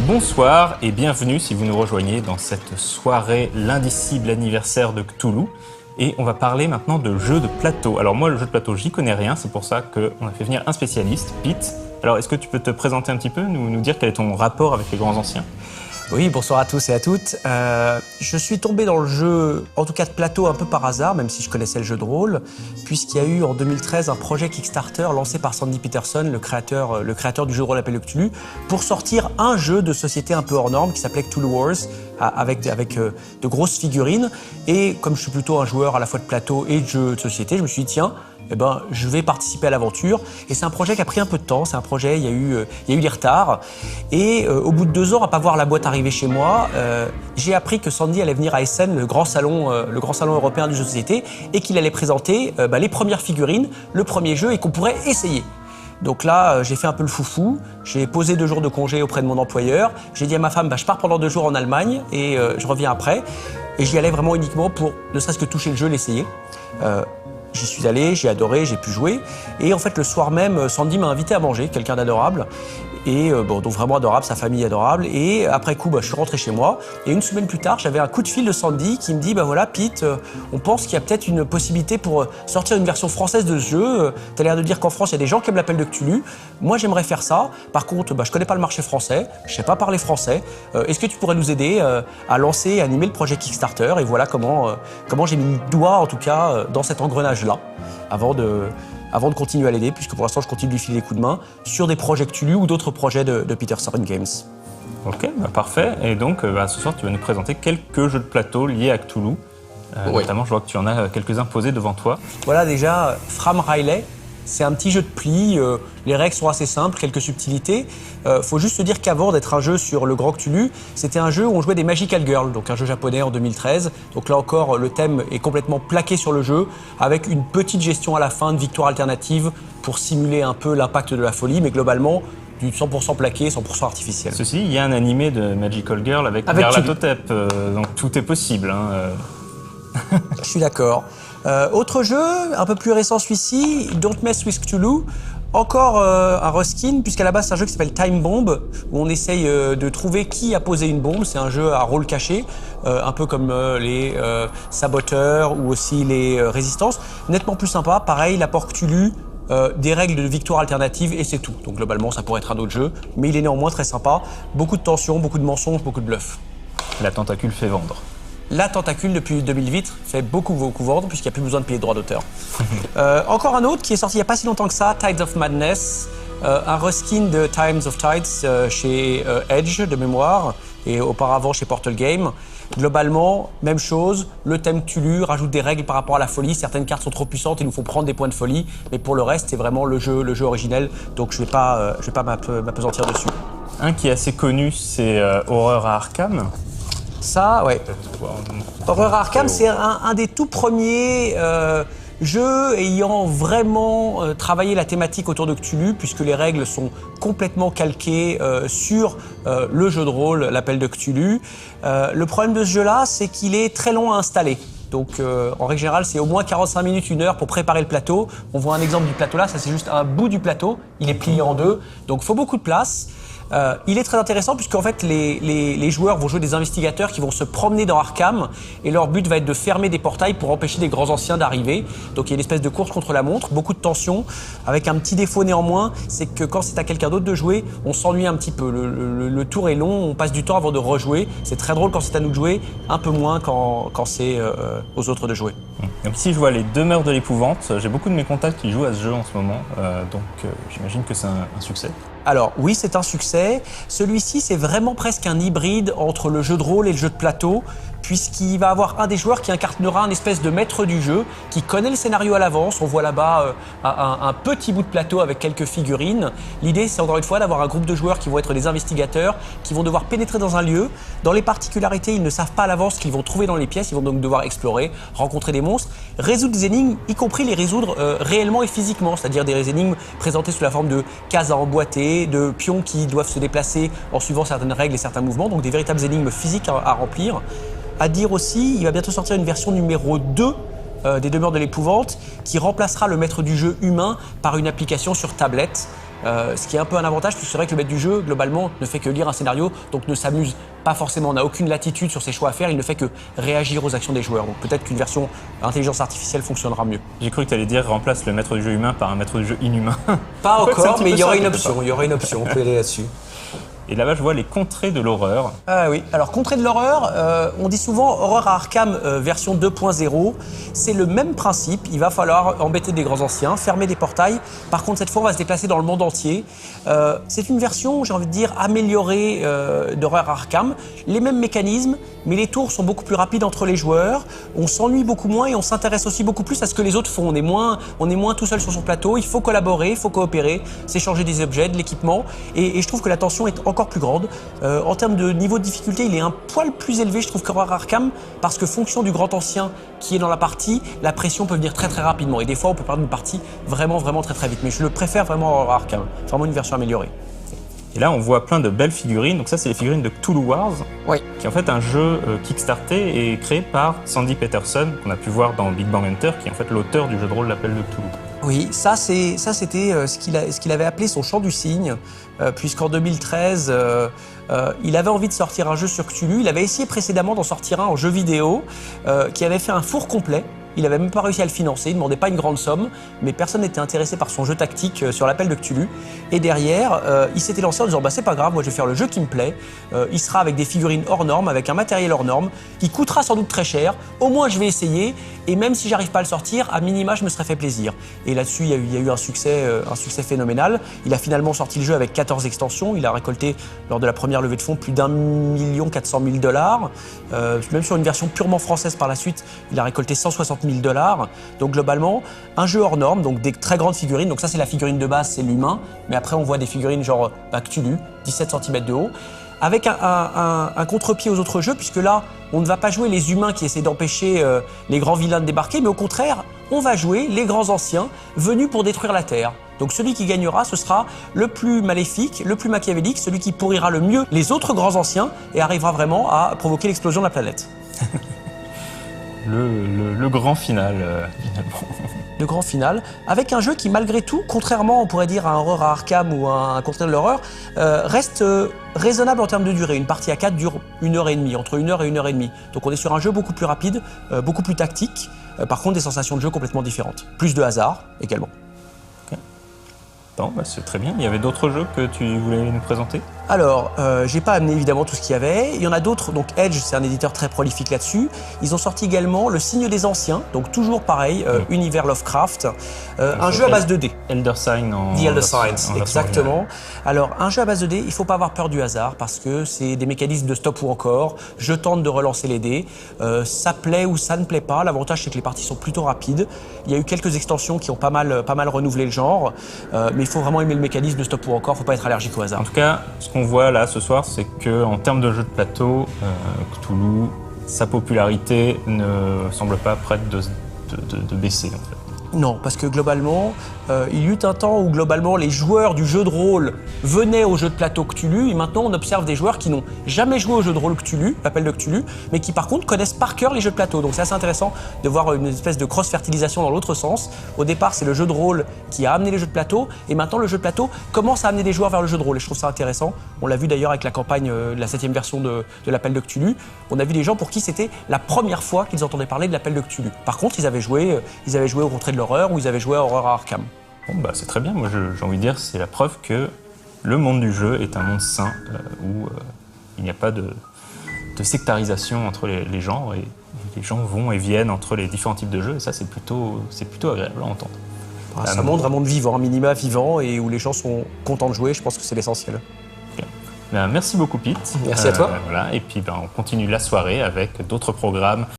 Bonsoir et bienvenue si vous nous rejoignez dans cette soirée l'indicible anniversaire de Cthulhu. Et on va parler maintenant de jeux de plateau. Alors moi, le jeu de plateau, j'y connais rien, c'est pour ça qu'on a fait venir un spécialiste, Pete. Alors est-ce que tu peux te présenter un petit peu, nous dire quel est ton rapport avec les grands anciens ? Oui, bonsoir à tous et à toutes. Je suis tombé dans le jeu, en tout cas de plateau, un peu par hasard, même si je connaissais le jeu de rôle, puisqu'il y a eu en 2013 un projet Kickstarter lancé par Sandy Peterson, le créateur du jeu de rôle appelé Cthulhu, pour sortir un jeu de société un peu hors norme qui s'appelait Cthulhu Wars, avec de grosses figurines. Et comme je suis plutôt un joueur à la fois de plateau et de jeu de société, je me suis dit tiens, je vais participer à l'aventure. Et c'est un projet qui a pris un peu de temps. C'est un projet, il y a eu des retards. Et au bout de 2 ans, à pas voir la boîte arriver chez moi, j'ai appris que Sandy allait venir à Essen, le grand salon européen du jeu de société, et qu'il allait présenter les premières figurines, le premier jeu, et qu'on pourrait essayer. Donc là, j'ai fait un peu le foufou. J'ai posé 2 jours de congé auprès de mon employeur. J'ai dit à ma femme, je pars pendant 2 jours en Allemagne et je reviens après. Et j'y allais vraiment uniquement pour ne serait-ce que toucher le jeu, l'essayer. J'y suis allé, j'ai adoré, j'ai pu jouer. Et en fait, le soir même, Sandy m'a invité à manger, quelqu'un d'adorable. Et donc vraiment adorable, sa famille adorable. Et après coup, je suis rentré chez moi. Et 1 semaine plus tard, j'avais un coup de fil de Sandy qui me dit, voilà, Pete, on pense qu'il y a peut-être une possibilité pour sortir une version française de ce jeu. T'as l'air de dire qu'en France, il y a des gens qui aiment l'appel de Cthulhu. Moi, j'aimerais faire ça. Par contre, je connais pas le marché français, je sais pas parler français. Est-ce que tu pourrais nous aider à lancer et animer le projet Kickstarter? Et voilà comment j'ai mis le doigt, en tout cas, dans cet engrenage-là, avant de continuer à l'aider, puisque pour l'instant, je continue de lui filer des coups de main sur des projets Cthulhu ou d'autres projets de Peterson Games. Ok, parfait. Et donc, ce soir, tu vas nous présenter quelques jeux de plateau liés à Cthulhu. Oui. Notamment, je vois que tu en as quelques-uns posés devant toi. Voilà, déjà, Fram Riley. C'est un petit jeu de pli, les règles sont assez simples, quelques subtilités. Faut juste se dire qu'avant d'être un jeu sur le grand Cthulhu, c'était un jeu où on jouait des Magical Girls, donc un jeu japonais en 2013. Donc là encore, le thème est complètement plaqué sur le jeu, avec une petite gestion à la fin de victoire alternative pour simuler un peu l'impact de la folie, mais globalement, du 100% plaqué, 100% artificiel. Ceci, il y a un animé de Magical Girl avec Nyarlathotep, donc tout est possible. Je suis d'accord. Autre jeu, un peu plus récent celui-ci, Don't Mess with Cthulhu. Encore un reskin, puisqu'à la base c'est un jeu qui s'appelle Time Bomb, où on essaye de trouver qui a posé une bombe. C'est un jeu à rôle caché, un peu comme les saboteurs ou aussi les résistances. Nettement plus sympa, pareil, l'apport Cthulhu, des règles de victoire alternative et c'est tout. Donc globalement ça pourrait être un autre jeu, mais il est néanmoins très sympa. Beaucoup de tension, beaucoup de mensonges, beaucoup de bluff. La tentacule fait vendre. La tentacule, depuis 2008, fait beaucoup vendre, puisqu'il n'y a plus besoin de payer de droits d'auteur. Encore un autre qui est sorti il n'y a pas si longtemps que ça, Tides of Madness, un reskin de Times of Tides chez Edge, de mémoire, et auparavant chez Portal Game. Globalement, même chose, le thème Cthulhu rajoute des règles par rapport à la folie. Certaines cartes sont trop puissantes et nous font prendre des points de folie, mais pour le reste, c'est vraiment le jeu originel, donc je vais pas m'apesantir dessus. Un qui est assez connu, c'est Horreur à Arkham. Ça, ouais. Horreur à Arkham, c'est un des tout premiers jeux ayant vraiment travaillé la thématique autour de Cthulhu, puisque les règles sont complètement calquées sur le jeu de rôle, l'appel de Cthulhu. Le problème de ce jeu-là, c'est qu'il est très long à installer. Donc en règle générale, c'est au moins 45 minutes, 1 heure pour préparer le plateau. On voit un exemple du plateau là, ça c'est juste un bout du plateau, il est plié en 2, donc il faut beaucoup de place. Il est très intéressant puisqu'en fait les joueurs vont jouer des investigateurs qui vont se promener dans Arkham et leur but va être de fermer des portails pour empêcher des grands anciens d'arriver. Donc il y a une espèce de course contre la montre, beaucoup de tension, avec un petit défaut néanmoins, c'est que quand c'est à quelqu'un d'autre de jouer, on s'ennuie un petit peu. Le tour est long, on passe du temps avant de rejouer. C'est très drôle quand c'est à nous de jouer, un peu moins quand c'est aux autres de jouer. Donc ici je vois les Demeures de l'épouvante. J'ai beaucoup de mes contacts qui jouent à ce jeu en ce moment, donc j'imagine que c'est un succès. Alors oui, c'est un succès. Celui-ci, c'est vraiment presque un hybride entre le jeu de rôle et le jeu de plateau, puisqu'il va avoir un des joueurs qui incarnera un espèce de maître du jeu, qui connaît le scénario à l'avance. On voit là-bas un petit bout de plateau avec quelques figurines. L'idée, c'est encore une fois d'avoir un groupe de joueurs qui vont être des investigateurs, qui vont devoir pénétrer dans un lieu. Dans les particularités, ils ne savent pas à l'avance ce qu'ils vont trouver dans les pièces. Ils vont donc devoir explorer, rencontrer des monstres, résoudre des énigmes, y compris les résoudre réellement et physiquement, c'est-à-dire des énigmes présentées sous la forme de cases à emboîter, de pions qui doivent se déplacer en suivant certaines règles et certains mouvements, donc des véritables énigmes physiques à remplir. À dire aussi, il va bientôt sortir une version numéro 2 des Demeures de l'épouvante qui remplacera le maître du jeu humain par une application sur tablette ce qui est un peu un avantage, puisque c'est vrai que le maître du jeu, globalement, ne fait que lire un scénario, donc ne s'amuse pas forcément, n'a aucune latitude sur ses choix à faire, il ne fait que réagir aux actions des joueurs. Donc peut-être qu'une version intelligence artificielle fonctionnera mieux. J'ai cru que tu allais dire remplace le maître du jeu humain par un maître du jeu inhumain. Pas En fait, c'est un encore, petit mais peu il y aura ça, une quelque option, part. il y aura une option, on peut aller là-dessus. Et là-bas, je vois les contrées de l'horreur. Ah oui, alors Contrée de l'horreur, on dit souvent Horreur à Arkham version 2.0. C'est le même principe, il va falloir embêter des grands anciens, fermer des portails. Par contre, cette fois, on va se déplacer dans le monde entier. C'est une version, j'ai envie de dire, améliorée d'Horreur à Arkham. Les mêmes mécanismes, mais les tours sont beaucoup plus rapides entre les joueurs. On s'ennuie beaucoup moins et on s'intéresse aussi beaucoup plus à ce que les autres font. On est moins tout seul sur son plateau, il faut collaborer, il faut coopérer, s'échanger des objets, de l'équipement. Et je trouve que la tension est encore plus grande. En termes de niveau de difficulté, il est un poil plus élevé, je trouve, qu'Horreur Arkham, parce que fonction du grand ancien qui est dans la partie, la pression peut venir très très rapidement. Et des fois, on peut perdre une partie vraiment très très vite. Mais je le préfère vraiment à Horreur Arkham, vraiment une version améliorée. Et là, on voit plein de belles figurines. Donc ça, c'est les figurines de Cthulhu Wars, Oui. qui est en fait un jeu kickstarté et créé par Sandy Peterson, qu'on a pu voir dans Big Bang Hunter, qui est en fait l'auteur du jeu de rôle L'Appel de Cthulhu. Oui, ça c'était ce qu'il avait appelé son chant du cygne, puisqu'en 2013, il avait envie de sortir un jeu sur Cthulhu. Il avait essayé précédemment d'en sortir un en jeu vidéo, qui avait fait un four complet. Il n'avait même pas réussi à le financer, il ne demandait pas une grande somme, mais personne n'était intéressé par son jeu tactique sur l'appel de Cthulhu. Et derrière, il s'était lancé en disant c'est pas grave, moi je vais faire le jeu qui me plaît. Il sera avec des figurines hors normes, avec un matériel hors norme, qui coûtera sans doute très cher. Au moins je vais essayer, et même si j'arrive pas à le sortir, à minima je me serais fait plaisir. Et là-dessus, il y a eu un succès phénoménal. Il a finalement sorti le jeu avec 14 extensions. Il a récolté lors de la première levée de fonds plus d'1 400 000 $. Même sur une version purement française par la suite, il a récolté 160 000 $. Donc globalement, un jeu hors norme, donc des très grandes figurines. Donc ça, c'est la figurine de base, c'est l'humain. Mais après, on voit des figurines genre Cthulhu, 17 cm de haut, avec un contre-pied aux autres jeux, puisque là, on ne va pas jouer les humains qui essaient d'empêcher les grands vilains de débarquer, mais au contraire, on va jouer les grands anciens venus pour détruire la Terre. Donc celui qui gagnera, ce sera le plus maléfique, le plus machiavélique, celui qui pourrira le mieux les autres grands anciens et arrivera vraiment à provoquer l'explosion de la planète. Le grand final, finalement. Le grand final, avec un jeu qui, malgré tout, contrairement, on pourrait dire, à un Horreur à Arkham ou à un Contrée de l'horreur, reste raisonnable en termes de durée. Une partie à 4 dure 1h30, entre 1h et 1h30. Donc on est sur un jeu beaucoup plus rapide, beaucoup plus tactique, par contre des sensations de jeu complètement différentes. Plus de hasard également. Bon, bah, c'est très bien. Il y avait d'autres jeux que tu voulais nous présenter? Alors, j'ai pas amené évidemment tout ce qu'il y avait. Il y en a d'autres, donc Edge, c'est un éditeur très prolifique là-dessus. Ils ont sorti également Le Signe des Anciens, donc toujours pareil, univers Lovecraft, un jeu à base de dés. Elder Sign en The Elder version- Signs, en version exactement. originale. Alors, un jeu à base de dés, il faut pas avoir peur du hasard parce que c'est des mécanismes de stop ou encore. Je tente de relancer les dés. Ça plaît ou ça ne plaît pas. L'avantage, c'est que les parties sont plutôt rapides. Il y a eu quelques extensions qui ont pas mal renouvelé le genre. Mais il faut vraiment aimer le mécanisme de stop ou encore. Faut pas être allergique au hasard. En tout cas, ce qu'on voit là ce soir, c'est qu'en termes de jeu de plateau, Cthulhu, sa popularité ne semble pas prête de baisser, en fait. Non, parce que globalement, il y eut un temps où globalement les joueurs du jeu de rôle venaient au jeu de plateau Cthulhu, et maintenant on observe des joueurs qui n'ont jamais joué au jeu de rôle Cthulhu, l'appel de Cthulhu, mais qui par contre connaissent par cœur les jeux de plateau. Donc c'est assez intéressant de voir une espèce de cross-fertilisation dans l'autre sens. Au départ, c'est le jeu de rôle qui a amené les jeux de plateau, et maintenant le jeu de plateau commence à amener des joueurs vers le jeu de rôle. Et je trouve ça intéressant. On l'a vu d'ailleurs avec la campagne de la 7e version de l'appel de Cthulhu. On a vu des gens pour qui c'était la première fois qu'ils entendaient parler de l'appel de Cthulhu. Par contre, ils avaient joué au Contrée de l'horreur ou ils avaient joué à Horreur à Arkham. Bon, bah, c'est très bien. Moi, j'ai envie de dire, c'est la preuve que le monde du jeu est un monde sain où il n'y a pas de sectarisation entre les genres et les gens vont et viennent entre les différents types de jeux. Et ça, c'est plutôt agréable à entendre. C'est un monde vivant, un minima vivant et où les gens sont contents de jouer. Je pense que c'est l'essentiel. Ben, merci beaucoup, Pete. Merci à toi. Voilà. Et puis, ben, on continue la soirée avec d'autres programmes.